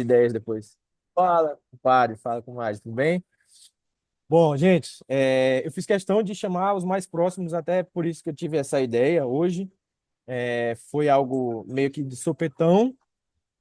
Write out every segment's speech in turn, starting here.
ideias depois. Fala, compadre, fala com mais, tudo bem? Bom, gente, eu fiz questão de chamar os mais próximos, até por isso que eu tive essa ideia hoje. Foi algo meio que de sopetão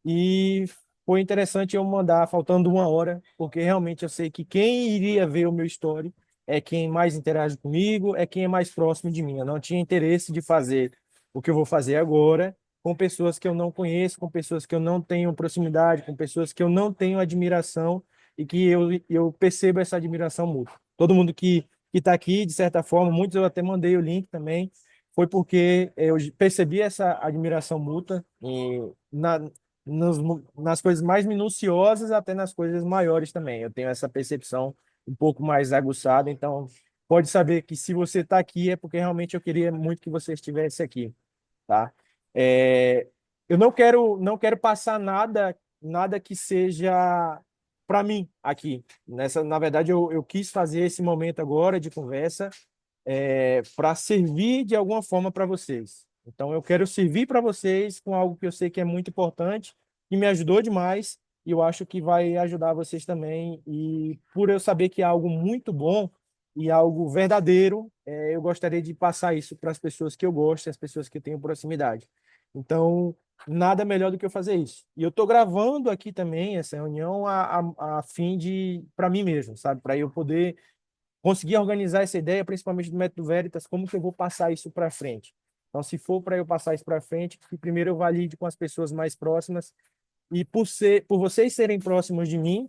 e foi interessante eu mandar faltando uma hora, porque realmente eu sei que quem iria ver o meu story é quem mais interage comigo, é quem é mais próximo de mim. Eu não tinha interesse de fazer o que eu vou fazer agora com pessoas que eu não conheço, com pessoas que eu não tenho proximidade, com pessoas que eu não tenho admiração e que eu percebo essa admiração mútua. Todo mundo que está aqui, de certa forma, muitos eu até mandei o link também, foi porque eu percebi essa admiração mútua e nas coisas mais minuciosas até nas coisas maiores também. Eu tenho essa percepção um pouco mais aguçada, então pode saber que se você está aqui é porque realmente eu queria muito que você estivesse aqui, tá? É, eu não quero passar nada que seja para mim aqui. Na verdade, eu quis fazer esse momento agora de conversa para servir de alguma forma para vocês. Então, eu quero servir para vocês com algo que eu sei que é muito importante, que me ajudou demais, e eu acho que vai ajudar vocês também. E por eu saber que é algo muito bom e algo verdadeiro, eu gostaria de passar isso para as pessoas que eu gosto, as pessoas que eu tenho proximidade. Então, nada melhor do que eu fazer isso. E eu estou gravando aqui também essa reunião a fim de, para mim mesmo, sabe? Para eu poder conseguir organizar essa ideia, principalmente do método Veritas, como que eu vou passar isso para frente. Então, se for para eu passar isso para frente, que primeiro eu valide com as pessoas mais próximas e por vocês serem próximos de mim,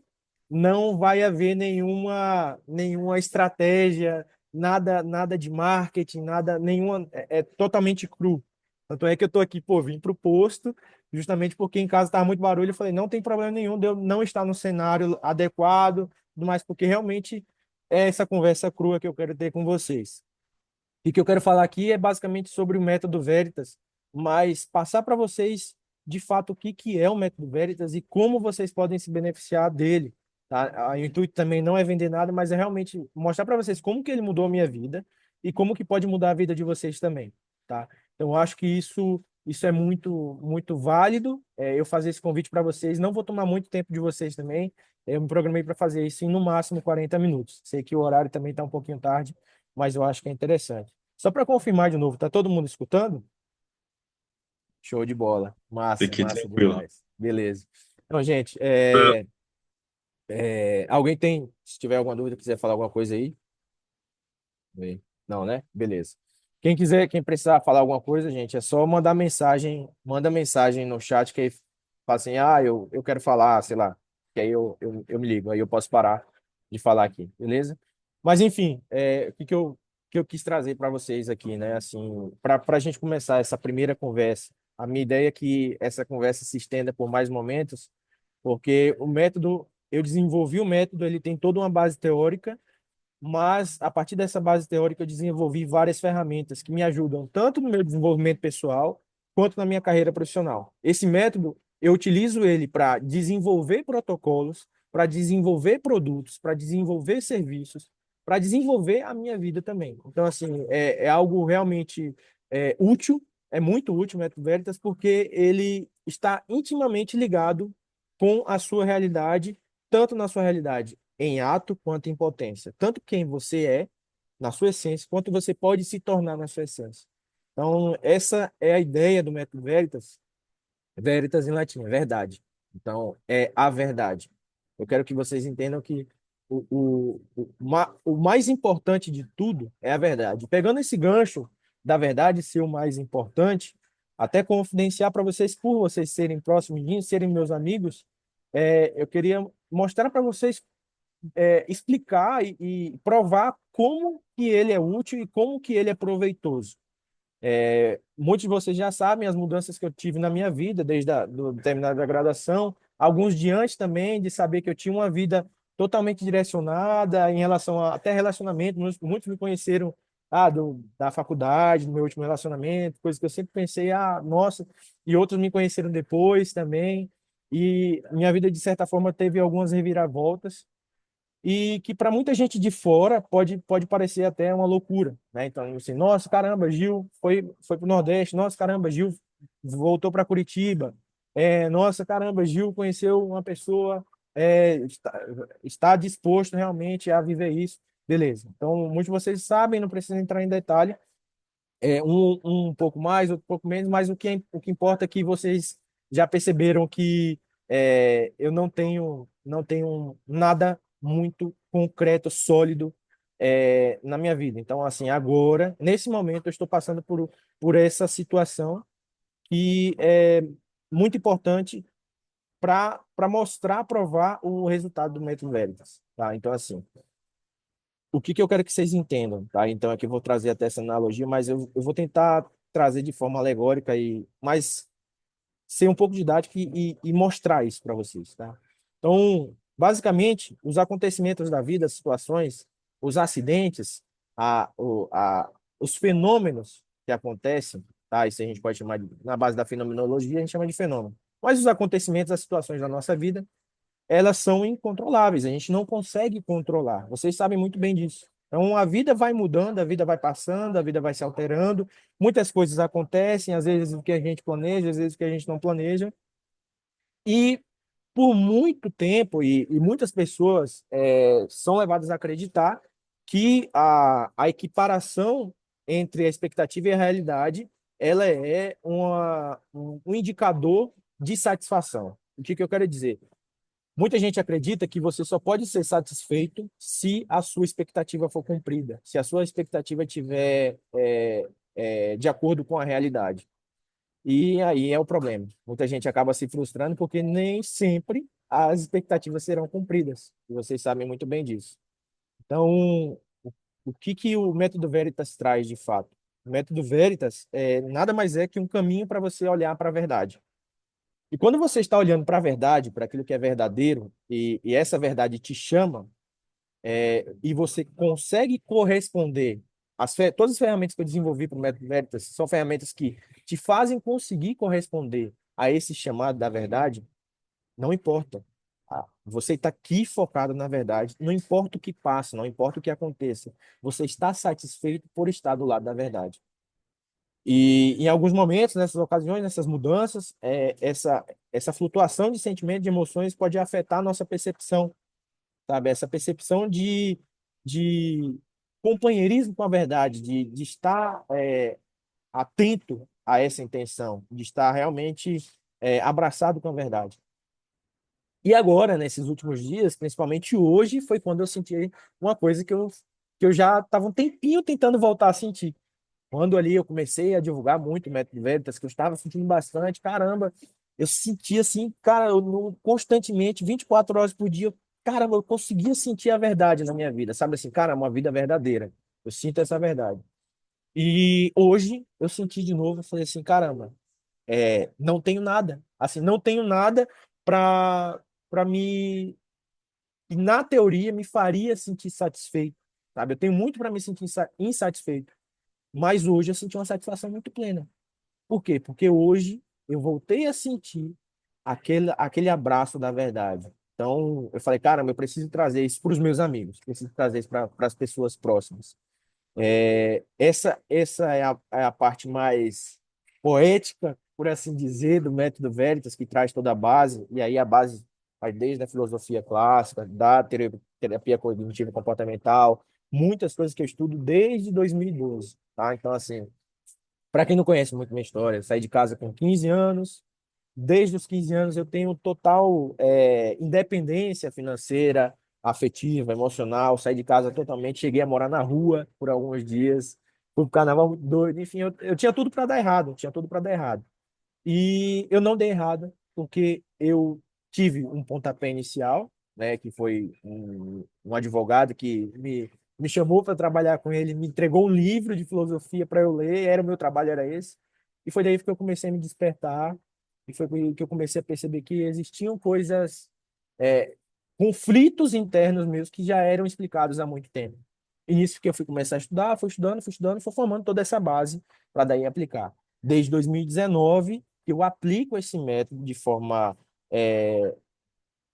não vai haver nenhuma estratégia, nada de marketing, nada nenhuma é totalmente cru. Tanto é que eu estou aqui, pô, vim para o posto, justamente porque em casa estava muito barulho, eu falei, não tem problema nenhum de eu não estar no cenário adequado, tudo mais, porque realmente é essa conversa crua que eu quero ter com vocês. E o que eu quero falar aqui é basicamente sobre o método Veritas, mas passar para vocês de fato o que é o método Veritas e como vocês podem se beneficiar dele. Tá? O intuito também não é vender nada, mas é realmente mostrar para vocês como que ele mudou a minha vida e como que pode mudar a vida de vocês também. Tá? Então, eu acho que isso é muito válido. Eu fazer esse convite para vocês. Não vou tomar muito tempo de vocês também. Eu me programei para fazer isso em no máximo 40 minutos. Sei que o horário também está um pouquinho tarde, mas eu acho que é interessante. Só para confirmar de novo, tá todo mundo escutando? Show de bola. Massa, Fique massa tranquilo. demais. Beleza. Então, gente, alguém se tiver alguma dúvida, quiser falar alguma coisa aí? Oi. Não, né? Beleza. Quem precisar falar alguma coisa, gente, é só mandar mensagem, manda mensagem no chat que aí fala assim, eu quero falar, sei lá, que aí eu me ligo, aí eu posso parar de falar aqui, beleza? Mas enfim, o que eu quis trazer para vocês aqui, né? Assim, para a gente começar essa primeira conversa, a minha ideia é que essa conversa se estenda por mais momentos, porque eu desenvolvi o método, ele tem toda uma base teórica, mas a partir dessa base teórica eu desenvolvi várias ferramentas que me ajudam tanto no meu desenvolvimento pessoal quanto na minha carreira profissional. Esse método, eu utilizo ele para desenvolver protocolos, para desenvolver produtos, para desenvolver serviços, para desenvolver a minha vida também. Então, assim, é algo realmente útil, é muito útil o método Veritas, porque ele está intimamente ligado com a sua realidade, tanto na sua realidade em ato quanto em potência. Tanto quem você é, na sua essência, quanto você pode se tornar na sua essência. Então, essa é a ideia do método Veritas. Veritas em latim, é verdade. Então, é a verdade. Eu quero que vocês entendam que o mais importante de tudo é a verdade. Pegando esse gancho da verdade ser o mais importante, até confidenciar para vocês, por vocês serem próximos de mim, serem meus amigos, eu queria mostrar para vocês explicar e provar como que ele é útil e como que ele é proveitoso. Muitos de vocês já sabem as mudanças que eu tive na minha vida, desde do terminar da graduação, alguns de antes também, de saber que eu tinha uma vida totalmente direcionada em relação a até relacionamento. Muitos me conheceram da faculdade, do meu último relacionamento, coisas que eu sempre pensei, nossa, e outros me conheceram depois também. E minha vida, de certa forma, teve algumas reviravoltas e que para muita gente de fora pode parecer até uma loucura, né? Então, assim, nossa, caramba, Gil foi para o Nordeste, nossa, caramba, Gil voltou para Curitiba. Nossa, caramba, Gil conheceu uma pessoa, está disposto realmente a viver isso. Beleza. Então, muitos de vocês sabem, não precisa entrar em detalhe. Um pouco mais, outro pouco menos, mas o que importa é que vocês já perceberam que eu não tenho nada muito concreto, sólido na minha vida. Então, assim, agora, nesse momento, eu estou passando por essa situação que é muito importante para mostrar, provar o resultado do método Veritas, tá? Então, assim, o que que eu quero que vocês entendam, tá? Então, aqui eu vou trazer até essa analogia, mas eu vou tentar trazer de forma alegórica e mais ser um pouco didático e mostrar isso para vocês, tá? Então, basicamente, os acontecimentos da vida, as situações, os acidentes, os fenômenos que acontecem, tá? Isso a gente pode chamar na base da fenomenologia, a gente chama de fenômeno. Mas os acontecimentos, as situações da nossa vida, elas são incontroláveis, a gente não consegue controlar. Vocês sabem muito bem disso. Então, a vida vai mudando, a vida vai passando, a vida vai se alterando, muitas coisas acontecem, às vezes o que a gente planeja, às vezes o que a gente não planeja, e por muito tempo, e muitas pessoas são levadas a acreditar que a equiparação entre a expectativa e a realidade, ela é um indicador de satisfação. O que que eu quero dizer? Muita gente acredita que você só pode ser satisfeito se a sua expectativa for cumprida, se a sua expectativa estiver de acordo com a realidade. E aí é o problema. Muita gente acaba se frustrando porque nem sempre as expectativas serão cumpridas. E vocês sabem muito bem disso. Então, o que que o método Veritas traz de fato? O método Veritas nada mais é que um caminho para você olhar para a verdade. E quando você está olhando para a verdade, para aquilo que é verdadeiro, e essa verdade te chama, e você consegue corresponder, todas as ferramentas que eu desenvolvi para o Método Veritas são ferramentas que te fazem conseguir corresponder a esse chamado da verdade, não importa. Você está aqui focado na verdade, não importa o que passa, não importa o que aconteça, você está satisfeito por estar do lado da verdade. E em alguns momentos, nessas ocasiões, nessas mudanças, essa flutuação de sentimentos, de emoções pode afetar a nossa percepção, sabe? Essa percepção de companheirismo com a verdade, de estar atento a essa intenção, de estar realmente abraçado com a verdade. E agora, nesses últimos dias, principalmente hoje, foi quando eu senti uma coisa que eu já estava um tempinho tentando voltar a sentir. Quando ali eu comecei a divulgar muito o Método Veritas, que eu estava sentindo bastante, caramba, eu sentia assim, cara, constantemente, 24 horas por dia, caramba, eu conseguia sentir a verdade na minha vida, sabe assim, cara, uma vida verdadeira. Eu sinto essa verdade. E hoje eu senti de novo, eu falei assim, caramba, não tenho nada, assim, não tenho nada para me, e na teoria me faria sentir satisfeito, sabe? Eu tenho muito para me sentir insatisfeito. Mas hoje eu senti uma satisfação muito plena. Por quê? Porque hoje eu voltei a sentir aquele abraço da verdade. Então, eu falei, caramba, eu preciso trazer isso para os meus amigos, preciso trazer isso para as pessoas próximas. Essa é a parte mais poética, por assim dizer, do método Veritas, que traz toda a base, e aí a base vai desde a filosofia clássica, da terapia cognitivo comportamental, muitas coisas que eu estudo desde 2012, tá? Então, assim, para quem não conhece muito minha história, eu saí de casa com 15 anos. Desde os 15 anos eu tenho total independência financeira, afetiva, emocional. Saí de casa totalmente, cheguei a morar na rua por alguns dias. Fui pro carnaval muito doido. Enfim, eu tinha tudo para dar errado, tinha tudo para dar errado. E eu não dei errado, porque eu tive um pontapé inicial, né, que foi um advogado que me chamou para trabalhar com ele, me entregou um livro de filosofia para eu ler, era o meu trabalho, era esse. E foi daí que eu comecei a me despertar, e foi que eu comecei a perceber que existiam coisas, é, conflitos internos meus que já eram explicados há muito tempo. E nisso que eu fui começar a estudar, fui estudando, fui formando toda essa base para daí aplicar. Desde 2019, eu aplico esse método de forma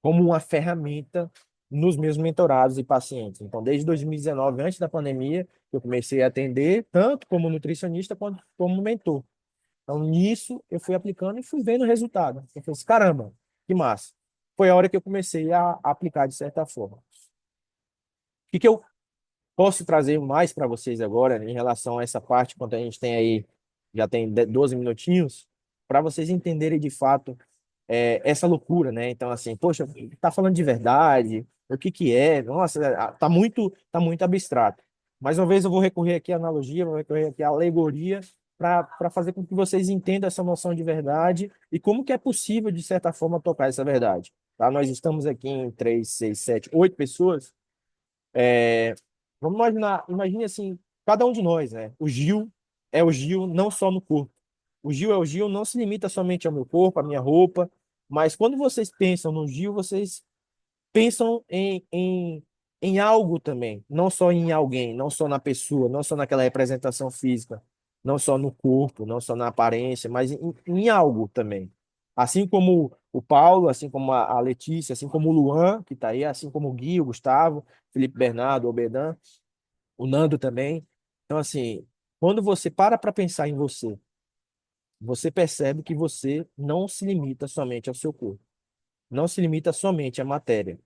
como uma ferramenta nos meus mentorados e pacientes. Então, desde 2019, antes da pandemia, eu comecei a atender tanto como nutricionista quanto como mentor. Então, nisso, eu fui aplicando e fui vendo o resultado. Eu falei assim, caramba, que massa. Foi a hora que eu comecei a aplicar de certa forma. O que eu posso trazer mais para vocês agora em relação a essa parte, quando a gente tem aí, já tem 12 minutinhos, para vocês entenderem de fato essa loucura, né? Então, assim, poxa, tá falando de verdade? O que que é? Nossa, tá muito abstrato. Mais uma vez eu vou recorrer aqui à analogia, vou recorrer aqui à alegoria para fazer com que vocês entendam essa noção de verdade e como que é possível, de certa forma, tocar essa verdade. Tá? Nós estamos aqui em 3, 6, 7, 8 pessoas. É, vamos imaginar, imagine assim, cada um de nós, né? O Gil é o Gil não só no corpo. O Gil é o Gil, não se limita somente ao meu corpo, à minha roupa, mas quando vocês pensam no Gil, vocês pensam em algo também, não só em alguém, não só na pessoa, não só naquela representação física, não só no corpo, não só na aparência, mas em algo também. Assim como o Paulo, assim como a Letícia, assim como o Luan, que está aí, assim como o Gui, o Gustavo, Felipe Bernardo, o Obedan, o Nando também. Então, assim, quando você para pensar em você, você percebe que você não se limita somente ao seu corpo, não se limita somente à matéria.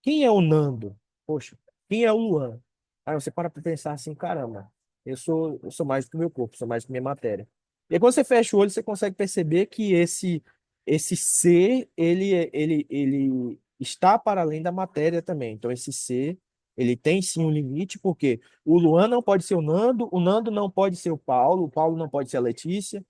Quem é o Nando? Poxa, quem é o Luan? Aí você para pensar assim, caramba, eu sou mais do que o meu corpo, sou mais do que minha matéria. E aí, quando você fecha o olho, você consegue perceber que esse ser, ele está para além da matéria também. Então, esse ser, ele tem sim um limite, porque o Luan não pode ser o Nando não pode ser o Paulo não pode ser a Letícia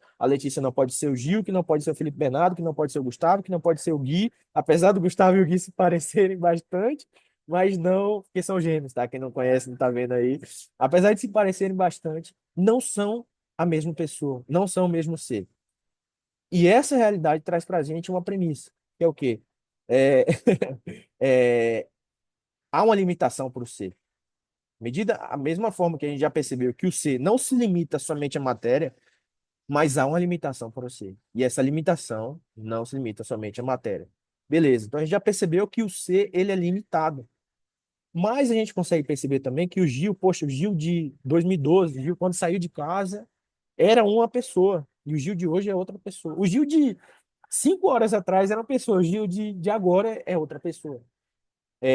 não pode ser o Gil, que não pode ser o Felipe Bernardo, que não pode ser o Gustavo, que não pode ser o Gui, apesar do Gustavo e o Gui se parecerem bastante, mas não, porque são gêmeos, tá? Quem não conhece, não tá vendo aí. Apesar de se parecerem bastante, não são a mesma pessoa, não são o mesmo ser. E essa realidade traz pra gente uma premissa, que é o quê? É, é, há uma limitação para o ser. Medida a mesma forma que a gente já percebeu que o ser não se limita somente à matéria, mas há uma limitação para o ser. E essa limitação não se limita somente à matéria. Beleza, então a gente já percebeu que o ser ele é limitado. Mas a gente consegue perceber também que o Gil, poxa, o Gil de 2012, o Gil quando saiu de casa, era uma pessoa. E o Gil de hoje é outra pessoa. O Gil de 5 horas atrás era uma pessoa, o Gil de agora é outra pessoa.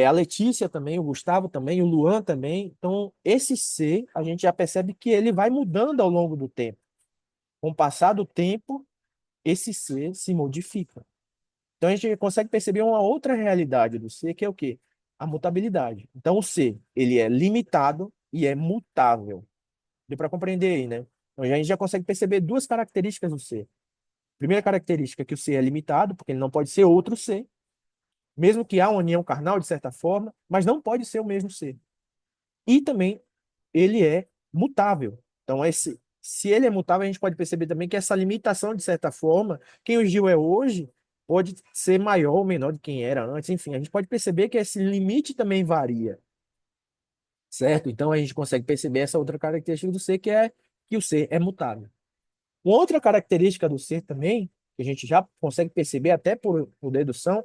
A Letícia também, o Gustavo também, o Luan também. Então, esse ser, a gente já percebe que ele vai mudando ao longo do tempo. Com o passar do tempo, esse ser se modifica. Então, a gente consegue perceber uma outra realidade do ser, que é o quê? A mutabilidade. Então, o ser, ele é limitado e é mutável. Deu para compreender aí, né? Então, a gente já consegue perceber duas características do ser. Primeira característica é que o ser é limitado, porque ele não pode ser outro ser, mesmo que há uma união carnal, de certa forma, mas não pode ser o mesmo ser. E também ele é mutável. Então, se ele é mutável, a gente pode perceber também que essa limitação, de certa forma, quem o Gil é hoje, pode ser maior ou menor de quem era antes. Enfim, a gente pode perceber que esse limite também varia, certo? Então, a gente consegue perceber essa outra característica do ser, que é que o ser é mutável. Uma outra característica do ser também, que a gente já consegue perceber até por dedução,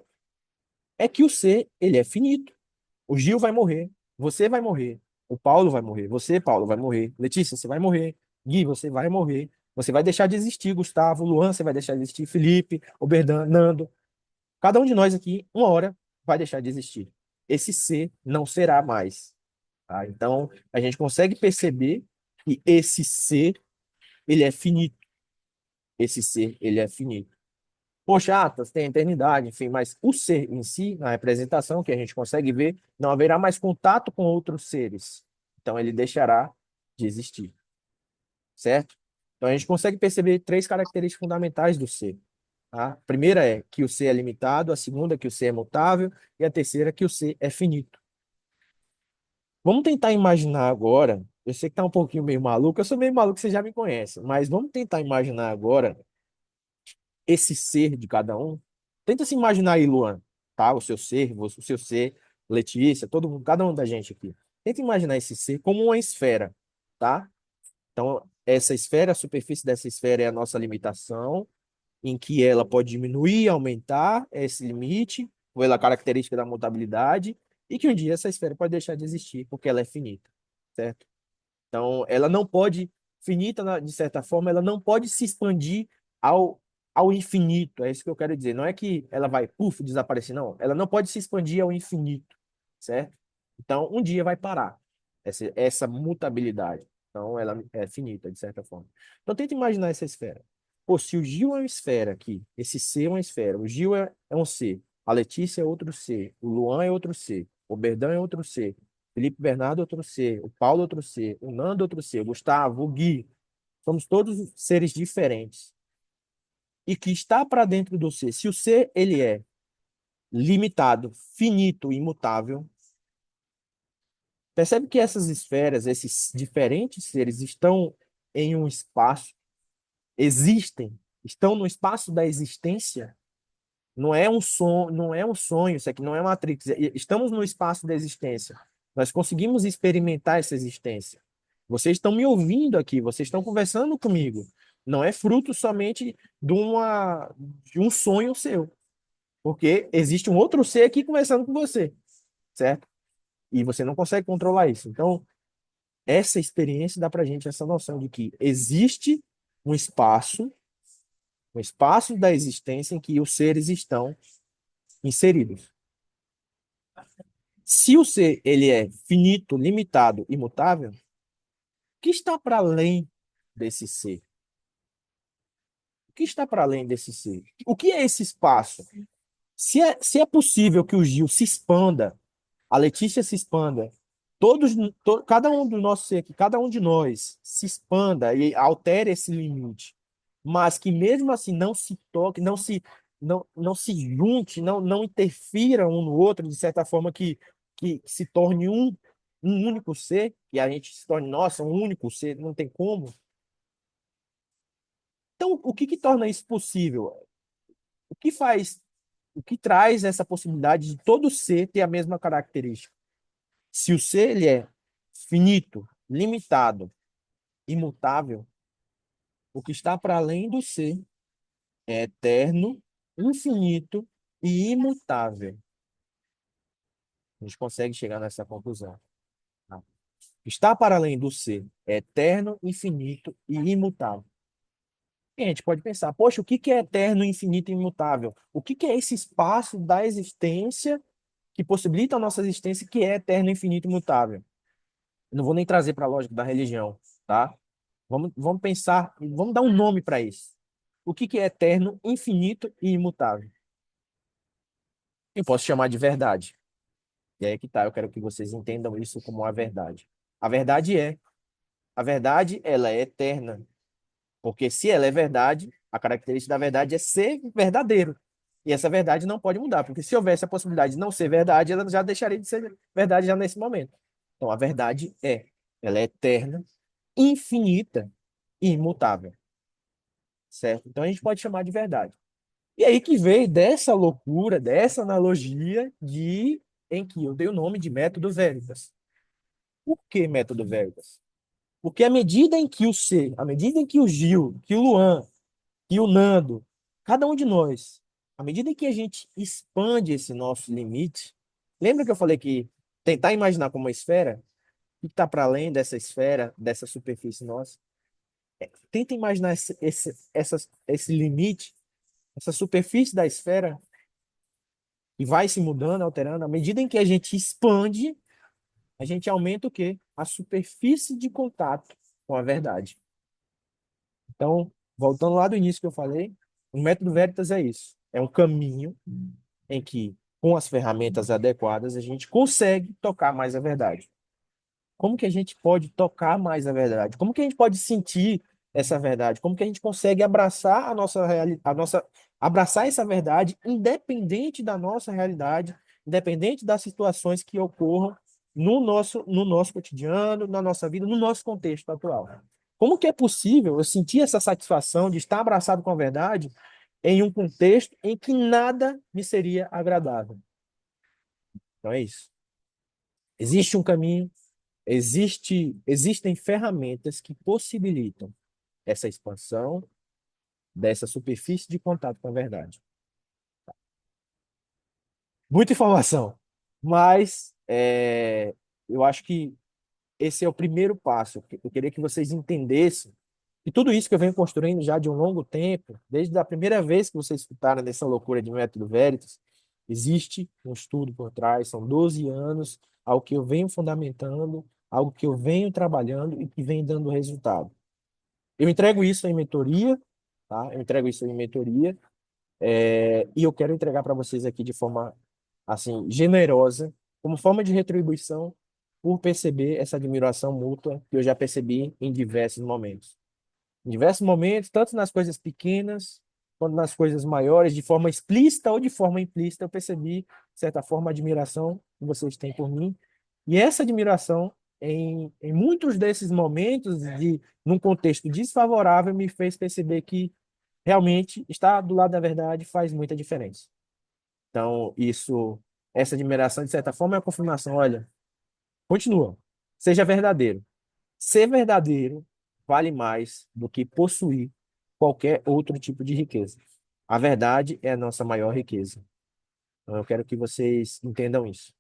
é que o ser, ele é finito. O Gil vai morrer, você vai morrer, o Paulo vai morrer, você, Paulo, vai morrer, Letícia, você vai morrer, Gui, você vai morrer, você vai deixar de existir, Gustavo, Luan, você vai deixar de existir, Felipe, Oberdan, Nando. Cada um de nós aqui, uma hora, vai deixar de existir. Esse ser não será mais. Tá? Então, a gente consegue perceber que esse ser, ele é finito. Esse ser, ele é finito. Poxa, Atas, tem eternidade, enfim, mas o ser em si, na representação que a gente consegue ver, não haverá mais contato com outros seres. Então ele deixará de existir, certo? Então a gente consegue perceber três características fundamentais do ser. Tá? A primeira é que o ser é limitado, a segunda é que o ser é mutável e a terceira é que o ser é finito. Vamos tentar imaginar agora, eu sei que tá um pouquinho meio maluco, eu sou meio maluco, você já me conhece, mas vamos tentar imaginar agora esse ser de cada um. Tenta se imaginar aí, Luan, tá? O seu ser, Letícia, todo mundo, cada um da gente aqui. Tenta imaginar esse ser como uma esfera, tá? Então, essa esfera, a superfície dessa esfera é a nossa limitação, em que ela pode diminuir, aumentar esse limite, pela característica da mutabilidade, e que um dia essa esfera pode deixar de existir, porque ela é finita, certo? Então, ela não pode finita, de certa forma, ela não pode se expandir ao, ao infinito. É isso que eu quero dizer. Não é que ela vai, puf, desaparecer, não. Ela não pode se expandir ao infinito, certo? Então, um dia vai parar essa mutabilidade. Então, ela é finita, de certa forma. Então, tenta imaginar essa esfera. Pô, se o Gil é uma esfera aqui, esse C é uma esfera, o Gil é um C, a Letícia é outro C, o Luan é outro C, o Berdão é outro C, Felipe Bernardo é outro C, o Paulo é outro C, o Nando é outro C, o Gustavo, o Gui. Somos todos seres diferentes. E que está para dentro do C. Se o C ele é limitado, finito, imutável, percebe que essas esferas, esses diferentes seres estão em um espaço, existem, estão no espaço da existência. Não é um sonho, não é um sonho, isso aqui não é Matrix. Estamos no espaço da existência. Nós conseguimos experimentar essa existência. Vocês estão me ouvindo aqui, vocês estão conversando comigo. Não é fruto somente de um sonho seu, porque existe um outro ser aqui conversando com você, certo? E você não consegue controlar isso. Então, essa experiência dá para gente essa noção de que existe um um espaço da existência em que os seres estão inseridos. Se o ser ele é finito, limitado, imutável, o que está para além desse ser? O que está para além desse ser? O que é esse espaço? Se é possível que o Gil se expanda, a Letícia se expanda, cada um do nosso ser aqui, cada um de nós se expanda e altere esse limite, mas que mesmo assim não se toque, não se junte, não interfira um no outro, de certa forma que se torne um único ser, e a gente se torne, nossa, um único ser, não tem como. Então, o que torna isso possível? O que faz, o que traz essa possibilidade de todo ser ter a mesma característica? Se o ser ele é finito, limitado, imutável, o que está para além do ser é eterno, infinito e imutável. A gente consegue chegar nessa conclusão. Tá? O que está para além do ser é eterno, infinito e imutável. E a gente pode pensar, poxa, o que que é eterno, infinito e imutável? O que que é esse espaço da existência que possibilita a nossa existência que é eterno, infinito e imutável? Eu não vou nem trazer para a lógica da religião, tá? Vamos pensar, vamos dar um nome para isso. O que que é eterno, infinito e imutável? Eu posso chamar de verdade. E aí que tá, eu quero que vocês entendam isso como a verdade. A verdade é, a verdade, ela é eterna, porque se ela é verdade, a característica da verdade é ser verdadeiro. E essa verdade não pode mudar, porque se houvesse a possibilidade de não ser verdade, ela já deixaria de ser verdade já nesse momento. Então, a verdade ela é eterna, infinita e imutável, certo? Então, a gente pode chamar de verdade. E aí que veio dessa loucura, dessa analogia em que eu dei o nome de método Veritas. Por que método Veritas? Porque à medida em que o C, à medida em que o Gil, que o Luan, que o Nando, cada um de nós, à medida em que a gente expande esse nosso limite, lembra que eu falei que tentar imaginar como uma esfera, o que está para além dessa esfera, dessa superfície nossa? Tenta imaginar esse limite, essa superfície da esfera, e vai se mudando, alterando. À medida em que a gente expande, a gente aumenta o quê? A superfície de contato com a verdade. Então, voltando lá do início que eu falei, o método Veritas é isso. É um caminho em que, com as ferramentas adequadas, a gente consegue tocar mais a verdade. Como que a gente pode tocar mais a verdade? Como que a gente pode sentir essa verdade? Como que a gente consegue abraçar abraçar essa verdade independente da nossa realidade, independente das situações que ocorram no nosso cotidiano, na nossa vida, no nosso contexto atual? Como que é possível eu sentir essa satisfação de estar abraçado com a verdade em um contexto em que nada me seria agradável? Então é isso. Existe um caminho. Existem ferramentas que possibilitam essa expansão dessa superfície de contato com a verdade. Muita informação, mas eu acho que esse é o primeiro passo. Eu queria que vocês entendessem e tudo isso que eu venho construindo já de um longo tempo, desde a primeira vez que vocês escutaram dessa loucura de método Veritas, existe um estudo por trás, são 12 anos, algo que eu venho fundamentando, algo que eu venho trabalhando e que vem dando resultado. Eu entrego isso em mentoria, tá? Eu entrego isso em mentoria, e eu quero entregar para vocês aqui de forma, assim, generosa, como forma de retribuição por perceber essa admiração mútua que eu já percebi em diversos momentos. Em diversos momentos, tanto nas coisas pequenas quanto nas coisas maiores, de forma explícita ou de forma implícita, eu percebi, de certa forma, a admiração que vocês têm por mim. E essa admiração, em muitos desses momentos, num contexto desfavorável, me fez perceber que realmente estar do lado da verdade faz muita diferença. Então, essa admiração, de certa forma, é a confirmação. Olha, continua, seja verdadeiro. Ser verdadeiro vale mais do que possuir qualquer outro tipo de riqueza. A verdade é a nossa maior riqueza. Então, eu quero que vocês entendam isso.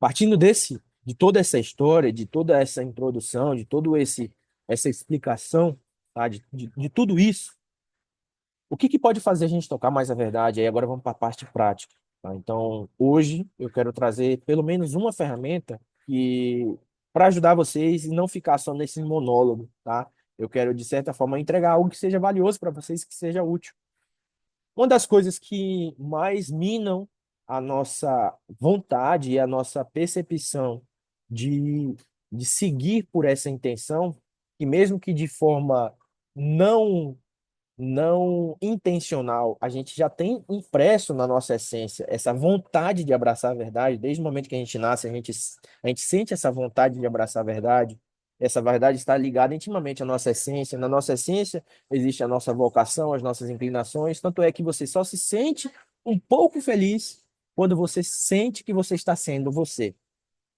Partindo de toda essa história, de toda essa introdução, de todo essa explicação, tá? De tudo isso, o que pode fazer a gente tocar mais a verdade? Aí agora vamos para a parte prática, tá? Então, hoje eu quero trazer pelo menos uma ferramenta que para ajudar vocês e não ficar só nesse monólogo, tá? Eu quero, de certa forma, entregar algo que seja valioso para vocês, que seja útil. Uma das coisas que mais minam a nossa vontade e a nossa percepção de, de seguir por essa intenção, e mesmo que de forma não não intencional, a gente já tem impresso na nossa essência essa vontade de abraçar a verdade. Desde o momento que a gente nasce, a gente sente essa vontade de abraçar a verdade. Essa verdade está ligada intimamente à nossa essência. Na nossa essência existe a nossa vocação, as nossas inclinações. Tanto é que você só se sente um pouco feliz quando você sente que você está sendo você.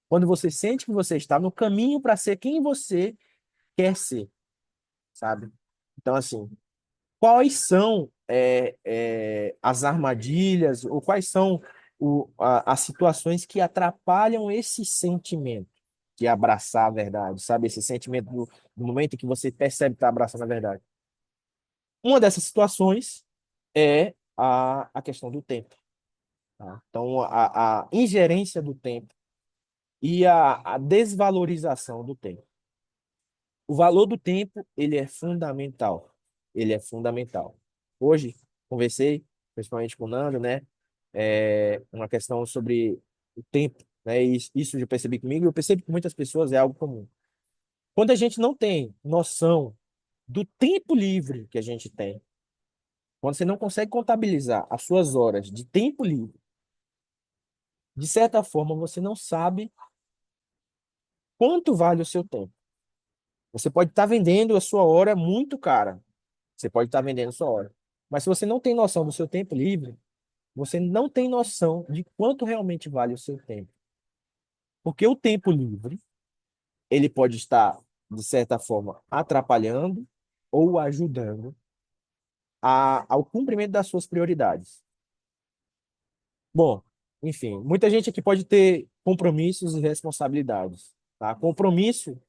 Quando você sente que você está no caminho para ser quem você quer ser, sabe? Então, assim, quais são as armadilhas ou quais são as situações que atrapalham esse sentimento de abraçar a verdade, sabe? Esse sentimento do momento em que você percebe que está abraçando a verdade. Uma dessas situações é a questão do tempo, tá? Então, a ingerência do tempo e a desvalorização do tempo. O valor do tempo, ele é fundamental. Ele é fundamental. Hoje, conversei, principalmente com o Nando, né? Uma questão sobre o tempo, né? E isso eu percebi comigo e eu percebo que muitas pessoas é algo comum. Quando a gente não tem noção do tempo livre que a gente tem, quando você não consegue contabilizar as suas horas de tempo livre, de certa forma você não sabe quanto vale o seu tempo. Você pode estar vendendo a sua hora muito cara. Você pode estar vendendo a sua hora. Mas se você não tem noção do seu tempo livre, você não tem noção de quanto realmente vale o seu tempo. Porque o tempo livre, ele pode estar, de certa forma, atrapalhando ou ajudando ao cumprimento das suas prioridades. Bom, enfim, muita gente aqui pode ter compromissos e responsabilidades, tá? Compromisso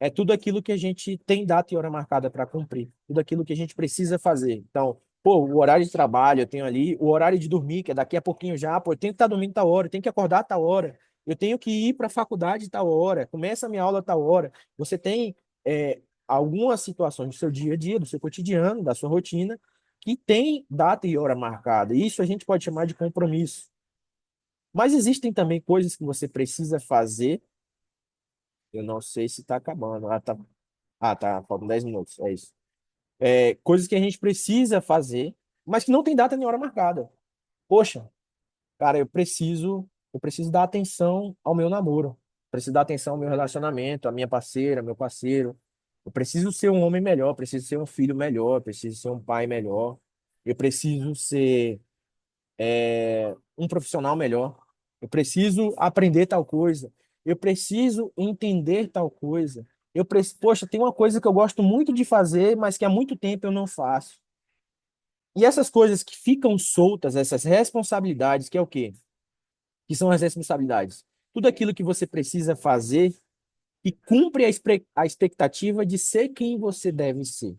é tudo aquilo que a gente tem data e hora marcada para cumprir, tudo aquilo que a gente precisa fazer. Então, pô, o horário de trabalho eu tenho ali, o horário de dormir, que é daqui a pouquinho já, pô, eu tenho que estar dormindo tal hora, eu tenho que acordar tal hora, eu tenho que ir para a faculdade tal hora, começa a minha aula tal hora. Você tem algumas situações do seu dia a dia, do seu cotidiano, da sua rotina, que tem data e hora marcada. Isso a gente pode chamar de compromisso. Mas existem também coisas que você precisa fazer. Eu não sei se está acabando. Tá. Faltam 10 minutos. É isso. Coisas que a gente precisa fazer, mas que não tem data nem hora marcada. Poxa, cara, eu preciso dar atenção ao meu namoro. Preciso dar atenção ao meu relacionamento, à minha parceira, meu parceiro. Eu preciso ser um homem melhor, preciso ser um filho melhor, preciso ser um pai melhor. Eu preciso ser um profissional melhor. Eu preciso aprender tal coisa. Eu preciso entender tal coisa. Poxa, tem uma coisa que eu gosto muito de fazer, mas que há muito tempo eu não faço. E essas coisas que ficam soltas, essas responsabilidades, que é o quê? Que são as responsabilidades. Tudo aquilo que você precisa fazer e cumpre a expectativa de ser quem você deve ser.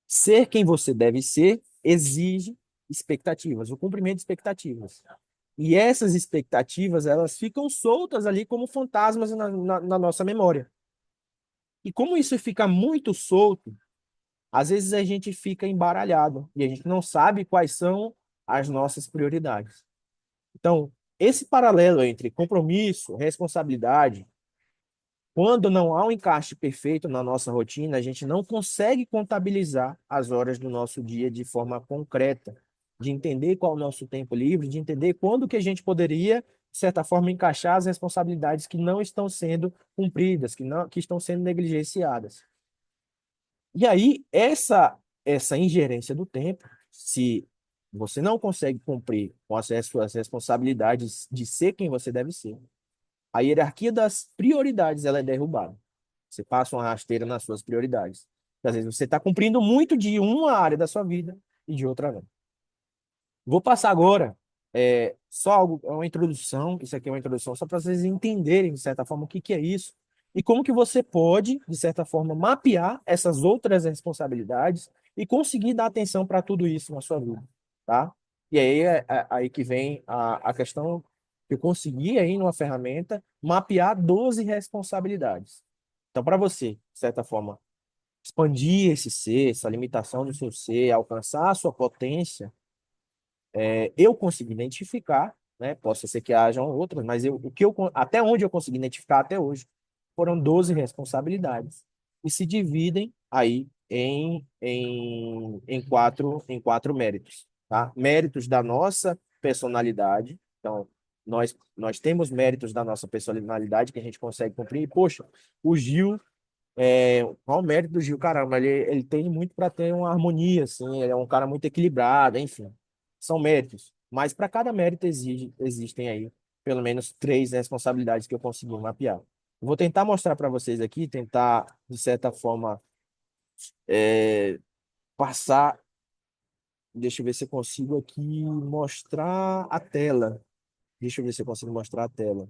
Ser quem você deve ser exige expectativas, o cumprimento de expectativas. E essas expectativas, elas ficam soltas ali como fantasmas na nossa memória. E como isso fica muito solto, às vezes a gente fica embaralhado e a gente não sabe quais são as nossas prioridades. Então, esse paralelo entre compromisso, responsabilidade, quando não há um encaixe perfeito na nossa rotina, a gente não consegue contabilizar as horas do nosso dia de forma concreta, de entender qual é o nosso tempo livre, de entender quando que a gente poderia, de certa forma, encaixar as responsabilidades que não estão sendo cumpridas, que estão sendo negligenciadas. E aí, essa ingerência do tempo, se você não consegue cumprir com as suas responsabilidades de ser quem você deve ser, a hierarquia das prioridades ela é derrubada. Você passa uma rasteira nas suas prioridades. Às vezes você está cumprindo muito de uma área da sua vida e de outra não. Vou passar agora só algo, uma introdução, isso aqui é uma introdução só para vocês entenderem, de certa forma, o que que é isso e como que você pode, de certa forma, mapear essas outras responsabilidades e conseguir dar atenção para tudo isso na sua vida, tá? E aí aí que vem a questão que eu consegui aí numa ferramenta mapear 12 responsabilidades. Então, para você, de certa forma, expandir esse ser, essa limitação do seu ser, alcançar a sua potência, eu consegui identificar, né? Possa ser que hajam outras, mas até onde eu consegui identificar até hoje foram 12 responsabilidades e se dividem aí em quatro méritos, tá? Méritos da nossa personalidade. Então, nós temos méritos da nossa personalidade que a gente consegue cumprir. E, poxa, o Gil, qual o mérito do Gil? Caramba, ele tem muito para ter uma harmonia, assim, ele é um cara muito equilibrado, enfim. São méritos. Mas para cada mérito existem aí pelo menos três responsabilidades que eu consegui mapear. Vou tentar mostrar para vocês aqui, tentar, de certa forma, é, passar. Deixa eu ver se eu consigo aqui mostrar a tela. Deixa eu ver se eu consigo mostrar a tela.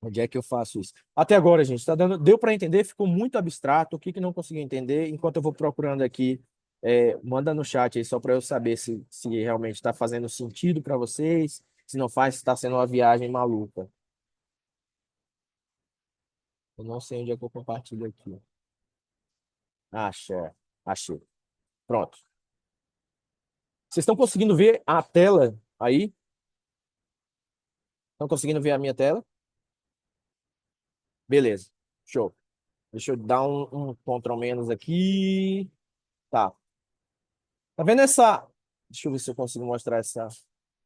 Onde é que eu faço isso? Até agora, gente, tá dando, deu para entender? Ficou muito abstrato. O que que não consegui entender? Enquanto eu vou procurando aqui, manda no chat aí só para eu saber se realmente está fazendo sentido para vocês. Se não faz, está sendo uma viagem maluca. Eu não sei onde é que eu compartilho aqui. Achei, achei. Pronto. Vocês estão conseguindo ver a tela aí? Estão conseguindo ver a minha tela? Beleza. Show. Deixa eu dar um Ctrl menos aqui. Tá. Tá vendo essa? Deixa eu ver se eu consigo mostrar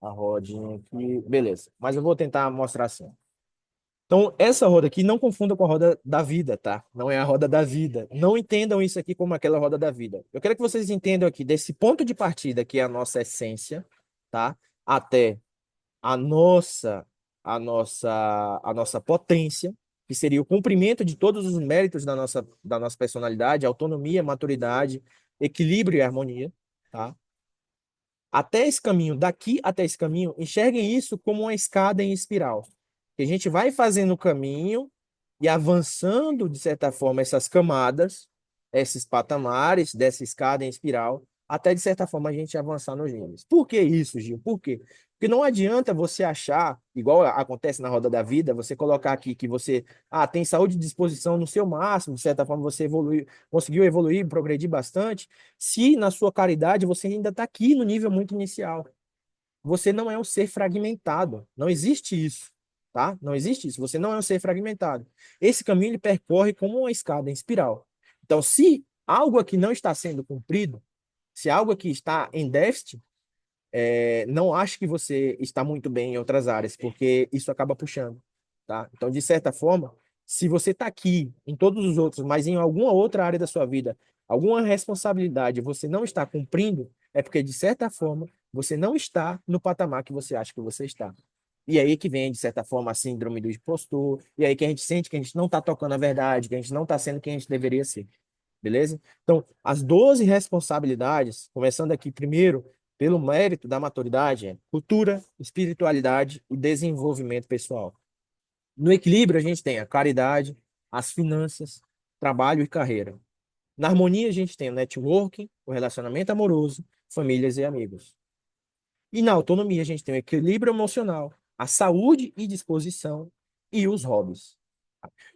a rodinha aqui. Beleza. Mas eu vou tentar mostrar assim. Então, essa roda aqui, não confunda com a roda da vida, tá? Não é a roda da vida. Não entendam isso aqui como aquela roda da vida. Eu quero que vocês entendam aqui desse ponto de partida, que é a nossa essência, tá? Até a nossa, a nossa potência, que seria o cumprimento de todos os méritos da nossa personalidade, autonomia, maturidade, equilíbrio e harmonia, tá? Até esse caminho, daqui até esse caminho, enxerguem isso como uma escada em espiral. Que a gente vai fazendo o caminho e avançando, de certa forma, essas camadas, esses patamares dessa escada em espiral, até, de certa forma, a gente avançar nos níveis. Por que isso, Gil? Por quê? Porque não adianta você achar, igual acontece na roda da vida, você colocar aqui que você tem saúde e disposição no seu máximo, de certa forma você conseguiu evoluir, progredir bastante, se na sua caridade você ainda está aqui no nível muito inicial. Você não é um ser fragmentado. Não existe isso, tá? Não existe isso. Você não é um ser fragmentado. Esse caminho ele percorre como uma escada em espiral. Então, se algo aqui não está sendo cumprido, se algo aqui está em déficit, não acho que você está muito bem em outras áreas, porque isso acaba puxando, tá? Então, de certa forma, se você está aqui em todos os outros, mas em alguma outra área da sua vida, alguma responsabilidade você não está cumprindo, é porque, de certa forma, você não está no patamar que você acha que você está. E aí que vem, de certa forma, a síndrome do impostor, e aí que a gente sente que a gente não está tocando a verdade, que a gente não está sendo quem a gente deveria ser. Beleza? Então, as 12 responsabilidades, começando aqui primeiro pelo mérito da maturidade, é cultura, espiritualidade e desenvolvimento pessoal. No equilíbrio, a gente tem a caridade, as finanças, trabalho e carreira. Na harmonia, a gente tem o networking, o relacionamento amoroso, famílias e amigos. E na autonomia, a gente tem o equilíbrio emocional, a saúde e disposição e os hobbies.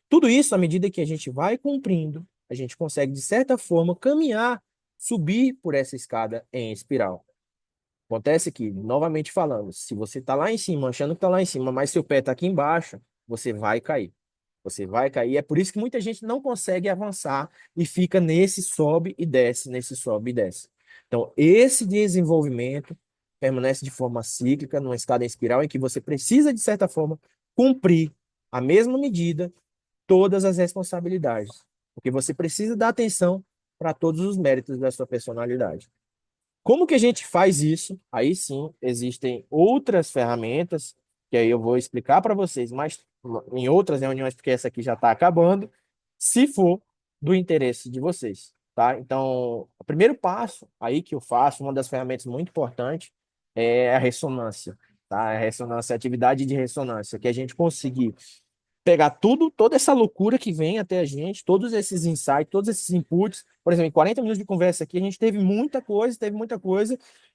Tudo isso, à medida que a gente vai cumprindo, a gente consegue, de certa forma, caminhar, subir por essa escada em espiral. Acontece que, novamente falando, se você está lá em cima, achando que está lá em cima, mas seu pé está aqui embaixo, você vai cair. Você vai cair. É por isso que muita gente não consegue avançar e fica nesse sobe e desce, nesse sobe e desce. Então, esse desenvolvimento permanece de forma cíclica, numa escada em espiral, em que você precisa, de certa forma, cumprir a mesma medida todas as responsabilidades. Porque você precisa dar atenção para todos os méritos da sua personalidade. Como que a gente faz isso? Aí sim, existem outras ferramentas, que aí eu vou explicar para vocês, mas em outras reuniões, porque essa aqui já está acabando, se for do interesse de vocês, tá? Então, o primeiro passo aí que eu faço, uma das ferramentas muito importantes, é a ressonância, tá? A ressonância, a atividade de ressonância, que a gente conseguir pegar tudo, toda essa loucura que vem até a gente, todos esses insights, todos esses inputs. Por exemplo, em 40 minutos de conversa aqui, a gente teve muita coisa,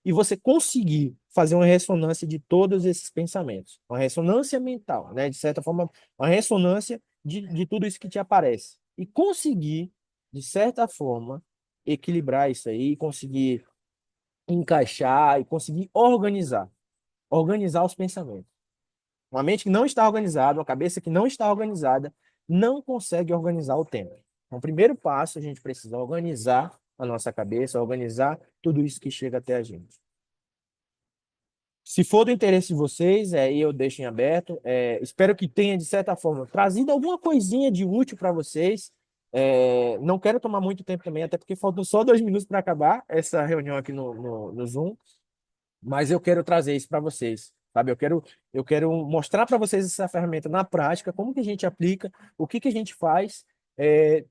e você conseguir fazer uma ressonância de todos esses pensamentos, uma ressonância mental, né? De certa forma, uma ressonância de tudo isso que te aparece. E conseguir, de certa forma, equilibrar isso aí, conseguir encaixar e conseguir organizar os pensamentos. Uma mente que não está organizada, uma cabeça que não está organizada, não consegue organizar o tempo. Então, o primeiro passo, a gente precisa organizar a nossa cabeça, organizar tudo isso que chega até a gente. Se for do interesse de vocês, aí eu deixo em aberto. Espero que tenha, de certa forma, trazido alguma coisinha de útil para vocês. Não quero tomar muito tempo também, até porque faltam só 2 minutos para acabar essa reunião aqui no Zoom. Mas eu quero trazer isso para vocês, sabe? Eu quero mostrar para vocês essa ferramenta na prática, como que a gente aplica, o que que a gente faz.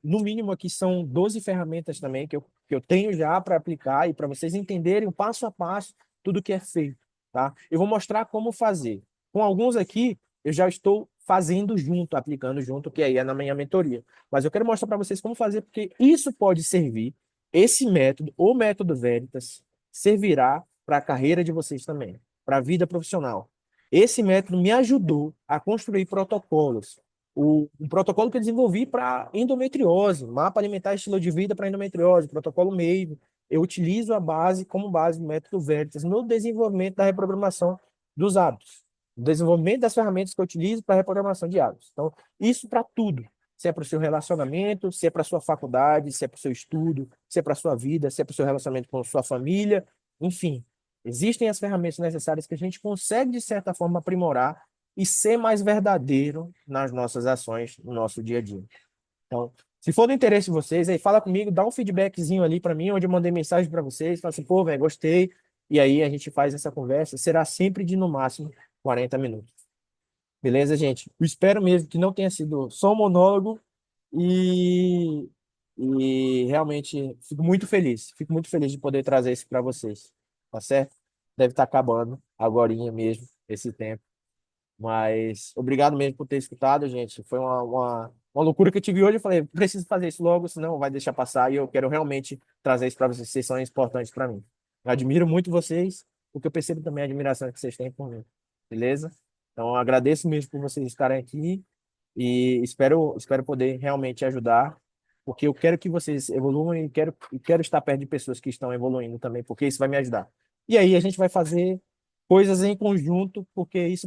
No mínimo aqui são 12 ferramentas também que eu tenho já para aplicar e para vocês entenderem o passo a passo tudo que é feito, tá? Eu vou mostrar como fazer. Com alguns aqui, eu já estou fazendo junto, aplicando junto, que aí é na minha mentoria. Mas eu quero mostrar para vocês como fazer, porque isso pode servir, esse método, o método Veritas, servirá para a carreira de vocês também, para a vida profissional. Esse método me ajudou a construir protocolos. Um protocolo que eu desenvolvi para endometriose, mapa alimentar e estilo de vida para endometriose, protocolo MEIVE. Eu utilizo a base como base do método Veritas no desenvolvimento da reprogramação dos hábitos, no desenvolvimento das ferramentas que eu utilizo para reprogramação de hábitos. Então, isso para tudo. Se é para o seu relacionamento, se é para a sua faculdade, se é para o seu estudo, se é para a sua vida, se é para o seu relacionamento com a sua família, enfim. Existem as ferramentas necessárias que a gente consegue, de certa forma, aprimorar e ser mais verdadeiro nas nossas ações, no nosso dia a dia. Então, se for do interesse de vocês, aí fala comigo, dá um feedbackzinho ali para mim, onde eu mandei mensagem para vocês, fala assim, pô, velho, gostei. E aí a gente faz essa conversa. Será sempre de, no máximo, 40 minutos. Beleza, gente? Eu espero mesmo que não tenha sido só um monólogo e, e realmente fico muito feliz de poder trazer isso para vocês, tá certo? Deve estar acabando agorinha mesmo esse tempo, mas obrigado mesmo por ter escutado, gente. Foi uma loucura que eu tive hoje. Eu falei, preciso fazer isso logo, senão vai deixar passar e eu quero realmente trazer isso para vocês. Vocês são importantes para mim. Eu admiro muito vocês, porque eu percebo também a admiração que vocês têm por mim, beleza? Então, eu agradeço mesmo por vocês estarem aqui e espero poder realmente ajudar, porque eu quero que vocês evoluam e quero estar perto de pessoas que estão evoluindo também, porque isso vai me ajudar. E aí a gente vai fazer coisas em conjunto, porque isso vai